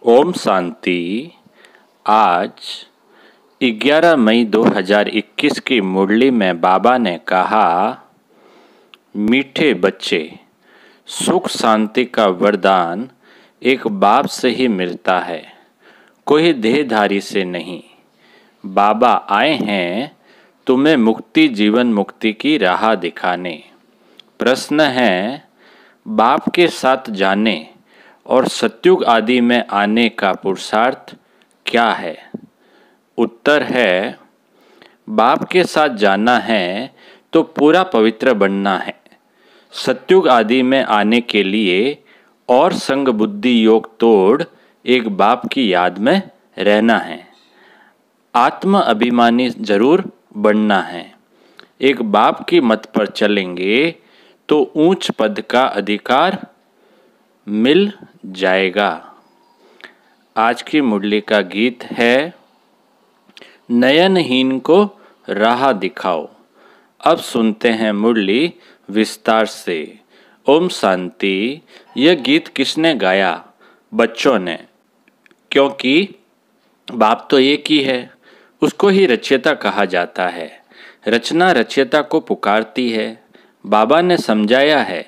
ओम शांति। आज 11 मई 2021 की मुरली में बाबा ने कहा, मीठे बच्चे, सुख शांति का वरदान एक बाप से ही मिलता है, कोई देहधारी से नहीं। बाबा आए हैं तुम्हें मुक्ति जीवन मुक्ति की राह दिखाने। प्रश्न है, बाप के साथ जाने और सतयुग आदि में आने का पुरुषार्थ क्या है? उत्तर है, बाप के साथ जाना है तो पूरा पवित्र बनना है। सतयुग आदि में आने के लिए और संग बुद्धि योग तोड़ एक बाप की याद में रहना है। आत्म अभिमानी जरूर बनना है। एक बाप की मत पर चलेंगे तो ऊंच पद का अधिकार मिल जाएगा। आज की मुरली का गीत है, नयनहीन को राह दिखाओ। अब सुनते हैं मुरली विस्तार से। ओम शांति। यह गीत किसने गाया? बच्चों ने, क्योंकि बाप तो एक ही है, उसको ही रचयिता कहा जाता है। रचना रचयिता को पुकारती है। बाबा ने समझाया है,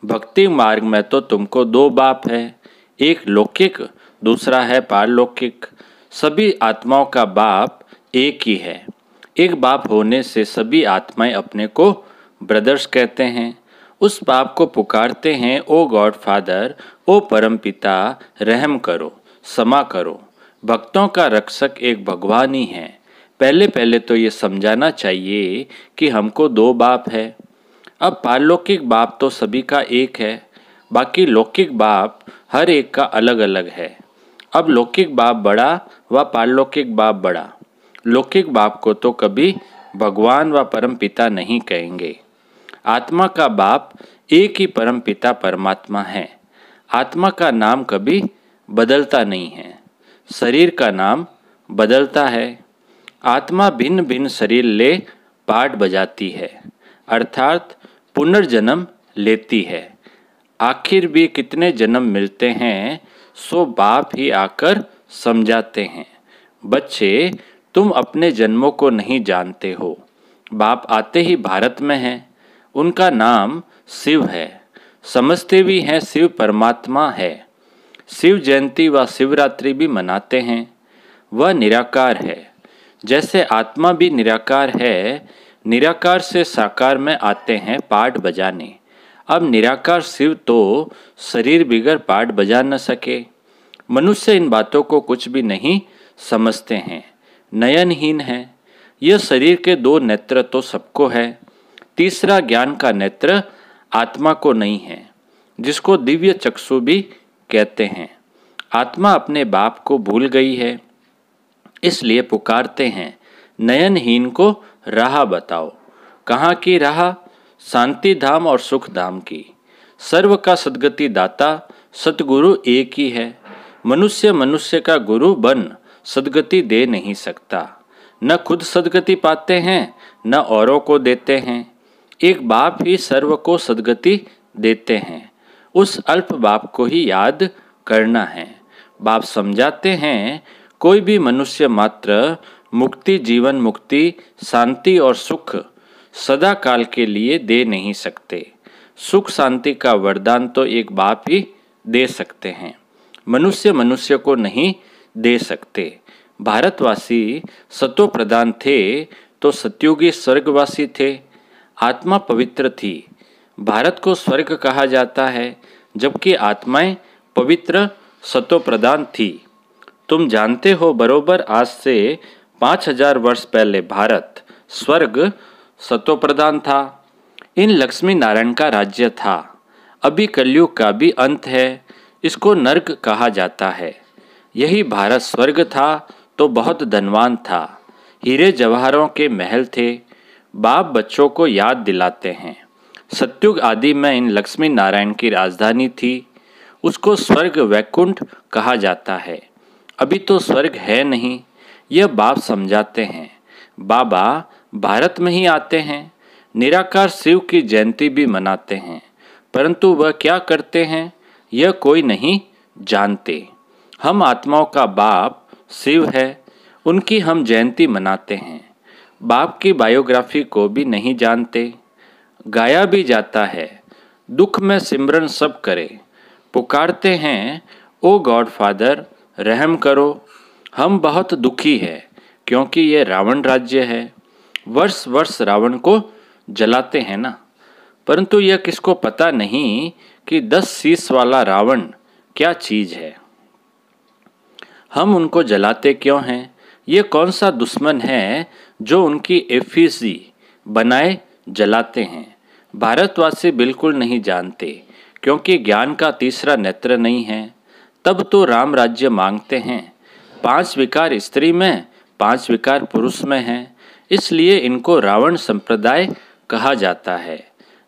भक्ति मार्ग में तो तुमको दो बाप है, एक लौकिक दूसरा है पारलौकिक। सभी आत्माओं का बाप एक ही है। एक बाप होने से सभी आत्माएं अपने को ब्रदर्स कहते हैं। उस बाप को पुकारते हैं, ओ गॉड फादर, ओ परमपिता, रहम करो, क्षमा करो। भक्तों का रक्षक एक भगवान ही है। पहले तो ये समझाना चाहिए कि हमको दो बाप है। अब पारलौकिक बाप तो सभी का एक है, बाकी लौकिक बाप हर एक का अलग अलग है। अब लौकिक बाप बड़ा व पारलौकिक बाप बड़ा। लौकिक बाप को तो कभी भगवान व परमपिता नहीं कहेंगे। आत्मा का बाप एक ही परमपिता परमात्मा है। आत्मा का नाम कभी बदलता नहीं है, शरीर का नाम बदलता है। आत्मा भिन्न भिन्न शरीर ले पाठ बजाती है, अर्थात पुनर्जन्म लेती है। आखिर भी कितने जन्म मिलते हैं, सो बाप ही आकर समझाते हैं। बच्चे, तुम अपने जन्मों को नहीं जानते हो। बाप आते ही भारत में हैं। उनका नाम शिव है। समझते भी हैं शिव परमात्मा है। शिव जयंती व शिवरात्रि भी मनाते हैं। वह निराकार है। जैसे आत्मा भी निराकार है, निराकार से साकार में आते हैं पाठ बजाने। अब निराकार शिव तो शरीर बिगर पाठ बजा न सके। मनुष्य इन बातों को कुछ भी नहीं समझते हैं, नयनहीन है। यह शरीर के दो नेत्र तो सबको है, तीसरा ज्ञान का नेत्र आत्मा को नहीं है, जिसको दिव्य चक्षु भी कहते हैं। आत्मा अपने बाप को भूल गई है, इसलिए पुकारते हैं, नयनहीन को राह बताओ। कहाँ की राह? शांति धाम और सुख धाम की। सर्व का सद्गति दाता सतगुरु एक ही है। मनुष्य का गुरु बन सद्गति दे नहीं सकता। न खुद सद्गति पाते हैं, न औरों को देते हैं। एक बाप ही सर्व को सद्गति देते हैं। उस अल्प बाप को ही याद करना है। बाप समझाते हैं, कोई भी मनुष्य मात्र मुक्ति जीवन मुक्ति शांति और सुख सदा काल के लिए दे नहीं सकते। सुख शांति का वरदान तो एक बाप ही दे सकते हैं। मनुष्य को नहीं दे सकते। भारतवासी सतो प्रधान थे तो सतयुगी स्वर्गवासी थे। आत्मा पवित्र थी। भारत को स्वर्ग कहा जाता है, जबकि आत्माएं पवित्र सतो प्रधान थी। तुम जानते हो, बरोबर आज से 5000 वर्ष पहले भारत स्वर्ग सतो प्रधान था। इन लक्ष्मी नारायण का राज्य था। अभी कलयुग का भी अंत है, इसको नर्क कहा जाता है। यही भारत स्वर्ग था तो बहुत धनवान था। हीरे जवाहरों के महल थे। बाप बच्चों को याद दिलाते हैं, सतयुग आदि में इन लक्ष्मी नारायण की राजधानी थी। उसको स्वर्ग वैकुंठ कहा जाता है। अभी तो स्वर्ग है नहीं, यह बाप समझाते हैं। बाबा भारत में ही आते हैं। निराकार शिव की जयंती भी मनाते हैं, परंतु वह क्या करते हैं यह कोई नहीं जानते। हम आत्माओं का बाप शिव है, उनकी हम जयंती मनाते हैं। बाप की बायोग्राफी को भी नहीं जानते। गाया भी जाता है, दुख में सिमरन सब करे, पुकारते हैं ओ गॉड फादर रहम करो। हम बहुत दुखी है क्योंकि ये रावण राज्य है। वर्ष वर्ष रावण को जलाते हैं ना, परंतु यह किसको पता नहीं कि 10 शीश वाला रावण क्या चीज है। हम उनको जलाते क्यों हैं? ये कौन सा दुश्मन है जो उनकी एफिसी बनाए जलाते हैं? भारतवासी बिल्कुल नहीं जानते क्योंकि ज्ञान का तीसरा नेत्र नहीं है। तब तो राम राज्य मांगते हैं। 5 विकार स्त्री में, 5 विकार पुरुष में हैं, इसलिए इनको रावण संप्रदाय कहा जाता है।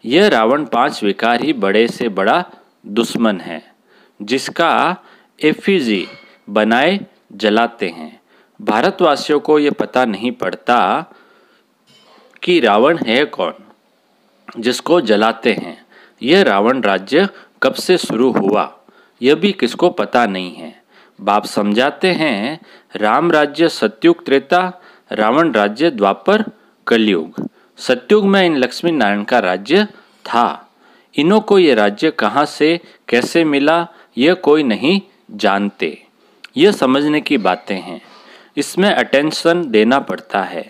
यह रावण 5 विकार ही बड़े से बड़ा दुश्मन है जिसका एफिजी बनाए जलाते हैं। भारतवासियों को ये पता नहीं पड़ता कि रावण है कौन जिसको जलाते हैं। यह रावण राज्य कब से शुरू हुआ यह भी किसको पता नहीं है। बाप समझाते हैं राम राज्य सतयुग त्रेता, रावण राज्य द्वापर कलयुग। सतयुग में इन लक्ष्मी नारायण का राज्य था। इन्हों को ये राज्य कहाँ से कैसे मिला यह कोई नहीं जानते। यह समझने की बातें हैं, इसमें अटेंशन देना पड़ता है।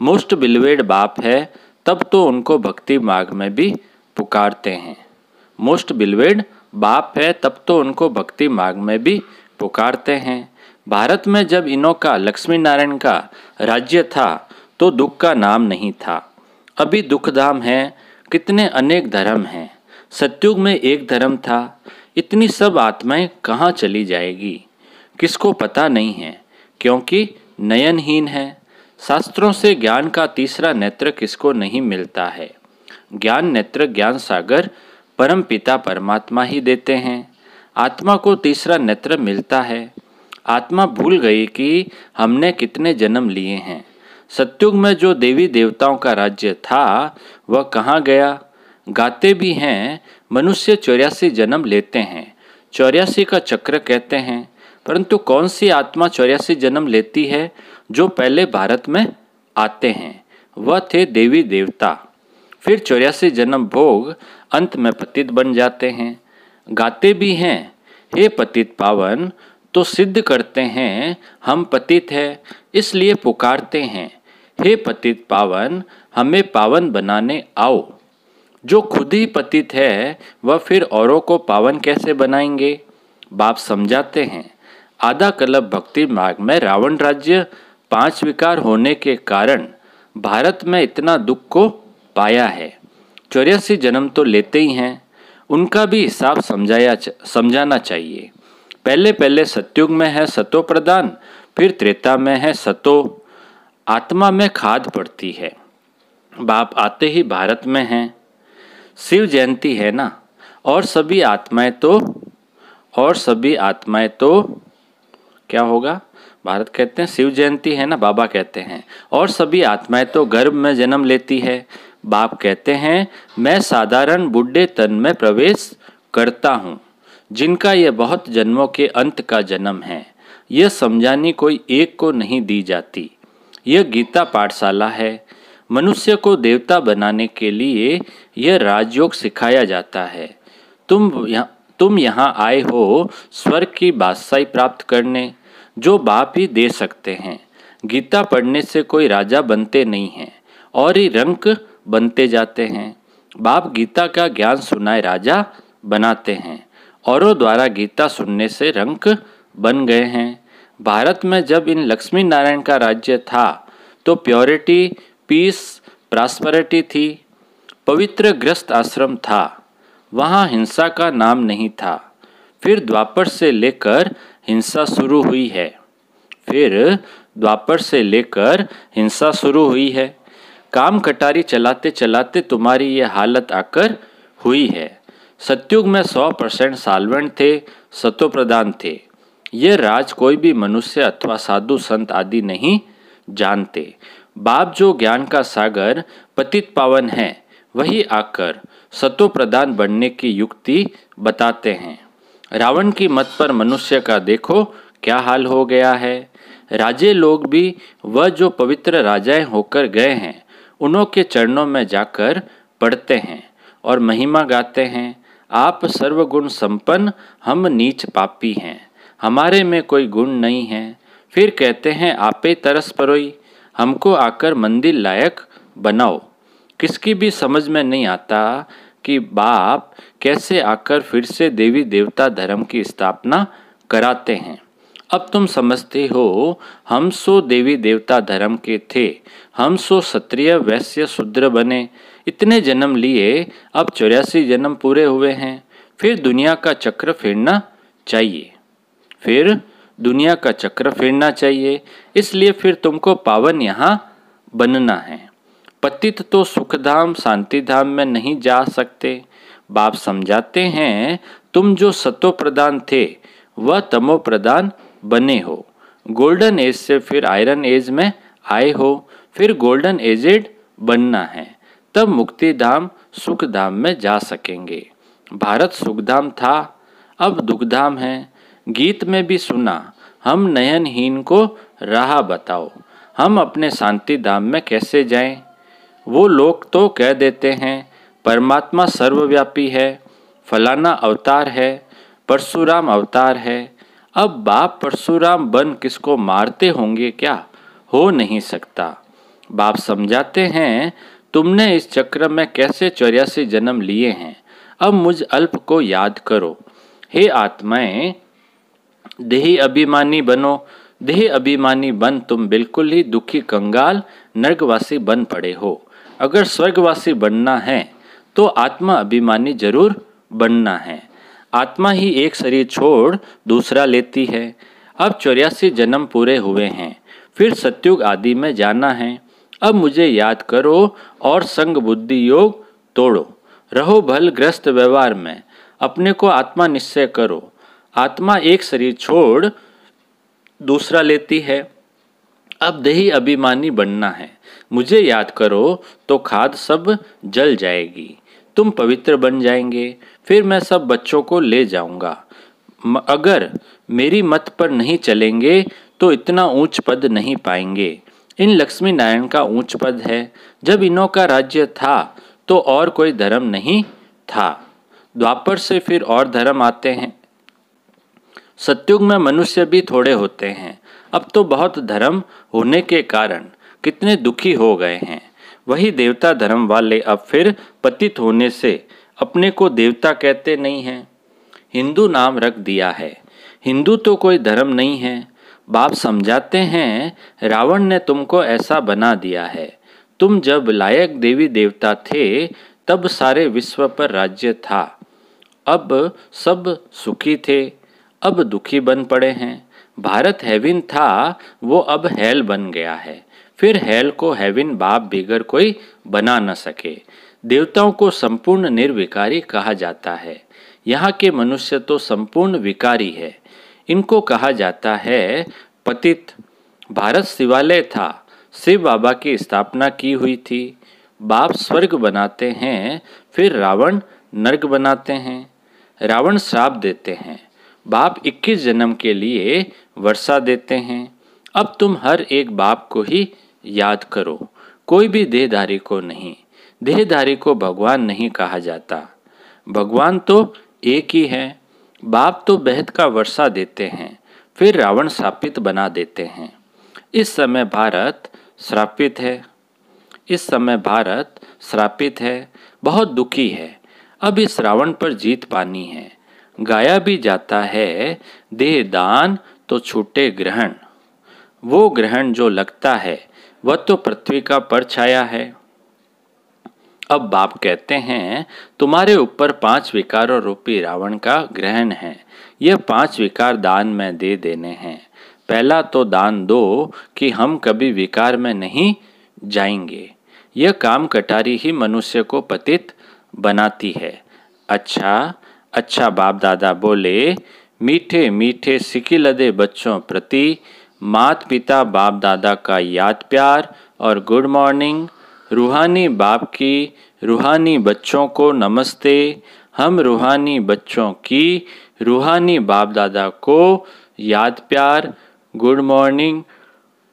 मोस्ट बिलवेड बाप है तब तो उनको भक्ति मार्ग में भी पुकारते हैं। मोस्ट बिलवेड बाप है तब तो उनको भक्ति मार्ग में भी पुकारते हैं। भारत में जब इन्हों का लक्ष्मी नारायण का राज्य था तो दुख का नाम नहीं था। अभी दुखधाम है, कितने अनेक धर्म हैं। सतयुग में एक धर्म था, इतनी सब आत्माएं कहाँ चली जाएगी किसको पता नहीं है क्योंकि नयनहीन है। शास्त्रों से ज्ञान का तीसरा नेत्र किसको नहीं मिलता है। ज्ञान नेत्र ज्ञान सागर परम पिता परमात्मा ही देते हैं। आत्मा को तीसरा नेत्र मिलता है। आत्मा भूल गई कि हमने कितने जन्म लिए हैं। सतयुग में जो देवी देवताओं का राज्य था वह कहाँ गया? गाते भी हैं मनुष्य 84 जन्म लेते हैं, 84 का चक्र कहते हैं, परंतु कौन सी आत्मा 84 जन्म लेती है? जो पहले भारत में आते हैं वह थे देवी देवता, फिर 84 जन्म भोग अंत में पतित बन जाते हैं। गाते भी हैं हे पतित पावन, तो सिद्ध करते हैं हम पतित है, इसलिए पुकारते हैं हे पतित पावन हमें पावन बनाने आओ। जो खुद ही पतित है वह फिर औरों को पावन कैसे बनाएंगे? बाप समझाते हैं आधा कल्प भक्ति मार्ग में रावण राज्य 5 विकार होने के कारण भारत में इतना दुख को पाया है। 84 जन्म तो लेते ही हैं, उनका भी हिसाब समझाना चाहिए। पहले पहले सतयुग में है सतो प्रदान, फिर त्रेता में है सतो। आत्मा में खाद पड़ती है। बाप आते ही भारत में हैं। शिव जयंती है ना, और सभी आत्माएं तो क्या होगा? भारत कहते हैं शिव जयंती है ना, बाबा कहते हैं और सभी आत्माएं तो गर्भ में जन्म लेती है। बाप कहते हैं मैं साधारण बुढ़े तन में प्रवेश करता हूँ जिनका यह बहुत जन्मों के अंत का जन्म है। यह समझानी कोई एक को नहीं दी जाती। यह गीता पाठशाला है। मनुष्य को देवता बनाने के लिए यह राजयोग सिखाया जाता है। तुम यहाँ आए हो स्वर्ग की बादशाही प्राप्त करने, जो बाप ही दे सकते हैं। गीता पढ़ने से कोई राजा बनते नहीं हैं और ही रंक बनते जाते हैं। बाप गीता का ज्ञान सुनाए राजा बनाते हैं, औरों द्वारा गीता सुनने से रंक बन गए हैं। भारत में जब इन लक्ष्मी नारायण का राज्य था तो प्योरिटी, पीस, प्रॉस्पेरिटी थी। पवित्र गृहस्थ आश्रम था, वहाँ हिंसा का नाम नहीं था। फिर द्वापर से लेकर हिंसा शुरू हुई है। काम कटारी चलाते चलाते तुम्हारी ये हालत आकर हुई है। सतयुग में 100% साल्वेंट थे, सतो प्रधान थे। ये राज कोई भी मनुष्य अथवा साधु संत आदि नहीं जानते। बाप जो ज्ञान का सागर पतित पावन है वही आकर सतो प्रधान बनने की युक्ति बताते हैं। रावण की मत पर मनुष्य का देखो क्या हाल हो गया है। राजे लोग भी वह जो पवित्र राजाएं होकर गए हैं उन्हों के चरणों में जाकर पढ़ते हैं और महिमा गाते हैं, आप सर्वगुण संपन्न, हम नीच पापी हैं, हमारे में कोई गुण नहीं है। फिर कहते हैं, आपे तरस परोई, हमको आकर मंदिर लायक बनाओ। किसकी भी समझ में नहीं आता कि बाप कैसे आकर फिर से देवी देवता धर्म की स्थापना कराते हैं। अब तुम समझते हो, हम सो देवी देवता धर्म के थे, हम सो क्षत्रिय वैश्य शूद्र बने, इतने जन्म लिए, अब 84 जन्म पूरे हुए हैं। फिर दुनिया का चक्र फिरना चाहिए, फिर दुनिया का चक्र फिरना चाहिए, इसलिए फिर तुमको पावन यहाँ बनना है। पतित तो सुखधाम शांति धाम में नहीं जा सकते। बाप समझाते हैं, तुम जो सतो प्रधान थे वह तमो प्रधान बने हो, गोल्डन एज से फिर आयरन एज में आए हो, फिर गोल्डन एजेड बनना है, तब मुक्ति धाम सुख धाम में जा सकेंगे। भारत सुखधाम था, अब दुखधाम है। गीत में भी सुना, हम नयनहीन को राह बताओ, हम अपने शांति धाम में कैसे जाएं। वो लोग तो कह देते हैं परमात्मा सर्वव्यापी है, फलाना अवतार है, परशुराम अवतार है। अब बाप परशुराम बन किसको मारते होंगे क्या? हो नहीं सकता। बाप समझाते हैं, तुमने इस चक्र में कैसे 84 जन्म लिए हैं, अब मुझ अल्प को याद करो। हे आत्माएं, देही अभिमानी बनो, देह अभिमानी बन तुम बिल्कुल ही दुखी कंगाल नर्कवासी बन पड़े हो। अगर स्वर्गवासी बनना है तो आत्मा अभिमानी जरूर बनना है। आत्मा ही एक शरीर छोड़ दूसरा लेती है। अब 84 जन्म पूरे हुए हैं, फिर सत्युग आदि में जाना है। अब मुझे याद करो और संग बुद्धि योग तोड़ो, रहो भल ग्रस्त व्यवहार में, अपने को आत्मा निश्चय करो। आत्मा एक शरीर छोड़ दूसरा लेती है। अब देही अभिमानी बनना है, मुझे याद करो तो खाद सब जल जाएगी, तुम पवित्र बन जाएंगे, फिर मैं सब बच्चों को ले जाऊंगा। अगर मेरी मत पर नहीं चलेंगे तो इतना ऊंच पद नहीं पाएंगे। इन लक्ष्मी नारायण का ऊंच पद है। जब इन्हों का राज्य था तो और कोई धर्म नहीं था। द्वापर से फिर और धर्म आते हैं। सतयुग में मनुष्य भी थोड़े होते हैं। अब तो बहुत धर्म होने के कारण कितने दुखी हो गए हैं। वही देवता धर्म वाले अब फिर पतित होने से अपने को देवता कहते नहीं हैं, हिंदू नाम रख दिया है। हिंदू तो कोई धर्म नहीं है। बाप समझाते हैं, रावण ने तुमको ऐसा बना दिया है। तुम जब लायक देवी देवता थे तब सारे विश्व पर राज्य था। अब सब सुखी थे, अब दुखी बन पड़े हैं। भारत हेविन था, वो अब हेल बन गया है। फिर हेल को हेविन बाप बिगर कोई बना न सके। देवताओं को संपूर्ण निर्विकारी कहा जाता है। यहाँ के मनुष्य तो संपूर्ण विकारी है। इनको कहा जाता है पतित। भारत शिवालय था, शिव बाबा की स्थापना की हुई थी। बाप स्वर्ग बनाते हैं, फिर रावण नर्क बनाते हैं। रावण श्राप देते हैं, बाप 21 जन्म के लिए वर्षा देते हैं। अब तुम हर एक बाप को ही याद करो, कोई भी देहधारी को नहीं। देहधारी को भगवान नहीं कहा जाता, भगवान तो एक ही है। बाप तो बेहद का वर्षा देते हैं, फिर रावण श्रापित बना देते हैं। इस समय भारत श्रापित है, इस समय भारत श्रापित है, बहुत दुखी है। अब इस रावण पर जीत पानी है। गाया भी जाता है, देह दान तो छूटे ग्रहण। वो ग्रहण जो लगता है वह तो पृथ्वी का परछाया है। अब बाप कहते हैं, तुम्हारे ऊपर 5 विकारों रूपी रावण का ग्रहण है। यह 5 विकार दान में दे देने हैं। पहला तो दान दो कि हम कभी विकार में नहीं जाएंगे। यह काम कटारी ही मनुष्य को पतित बनाती है। अच्छा बाप दादा बोले, मीठे मीठे सिकी लदे बच्चों प्रति मात पिता बाप दादा का याद प्यार और गुड मॉर्निंग। रूहानी बाप की रूहानी बच्चों को नमस्ते। हम रूहानी बच्चों की रूहानी बाप दादा को याद प्यार, गुड मॉर्निंग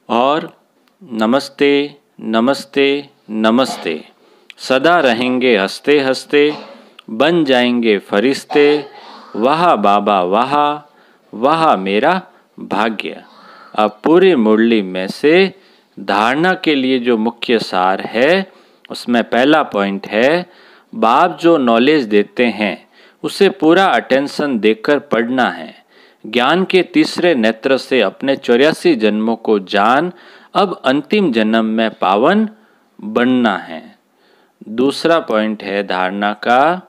और नमस्ते नमस्ते नमस्ते। सदा रहेंगे हंसते हंसते, बन जाएंगे फरिश्ते। वाह बाबा वाह, वाह मेरा भाग्य। अब पूरी मुरली में से धारणा के लिए जो मुख्य सार है उसमें पहला पॉइंट है, बाप जो नॉलेज देते हैं उसे पूरा अटेंशन देकर पढ़ना है। ज्ञान के तीसरे नेत्र से अपने 84 जन्मों को जान, अब अंतिम जन्म में पावन बनना है। दूसरा पॉइंट है धारणा का,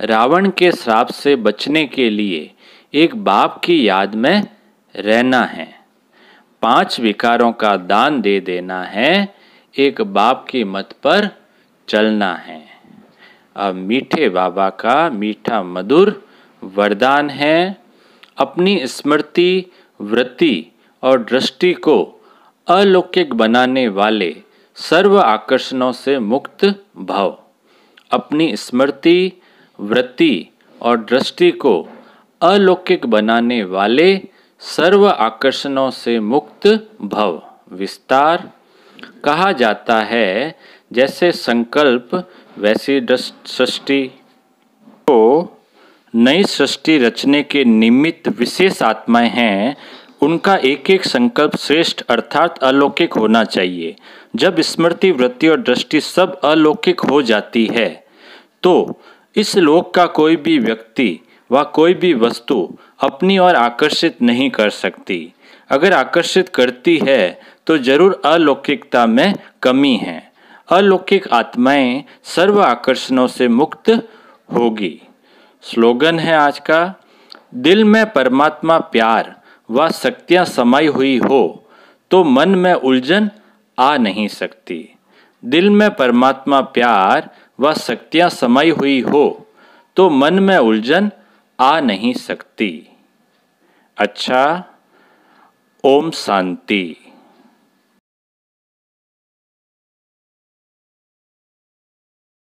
रावण के श्राप से बचने के लिए एक बाप की याद में रहना है। 5 विकारों का दान दे देना है, एक बाप की मत पर चलना है। अब मीठे बाबा का मीठा मधुर वरदान है, अपनी स्मृति, वृत्ति और दृष्टि को अलौकिक बनाने वाले सर्व आकर्षणों से मुक्त भव। अपनी स्मृति, वृत्ति और दृष्टि को अलौकिक बनाने वाले सर्व आकर्षणों से मुक्त भव। विस्तार कहा जाता है, जैसे संकल्प वैसी सृष्टि। तो नई सृष्टि रचने के निमित्त विशेष आत्माएं हैं, उनका एक एक संकल्प श्रेष्ठ अर्थात अलौकिक होना चाहिए। जब स्मृति, वृत्ति और दृष्टि सब अलौकिक हो जाती है तो इस लोक का कोई भी व्यक्ति व कोई भी वस्तु अपनी ओर आकर्षित नहीं कर सकती। अगर आकर्षित करती है तो जरूर अलौकिकता में कमी है। अलौकिक आत्माएं सर्व आकर्षणों से मुक्त होगी। स्लोगन है आज का, दिल में परमात्मा प्यार व शक्तियाँ समाई हुई हो तो मन में उलझन आ नहीं सकती। दिल में परमात्मा प्यार व शक्तियाँ समाई हुई हो तो मन में उलझन आ नहीं सकती। अच्छा, ओम शांति।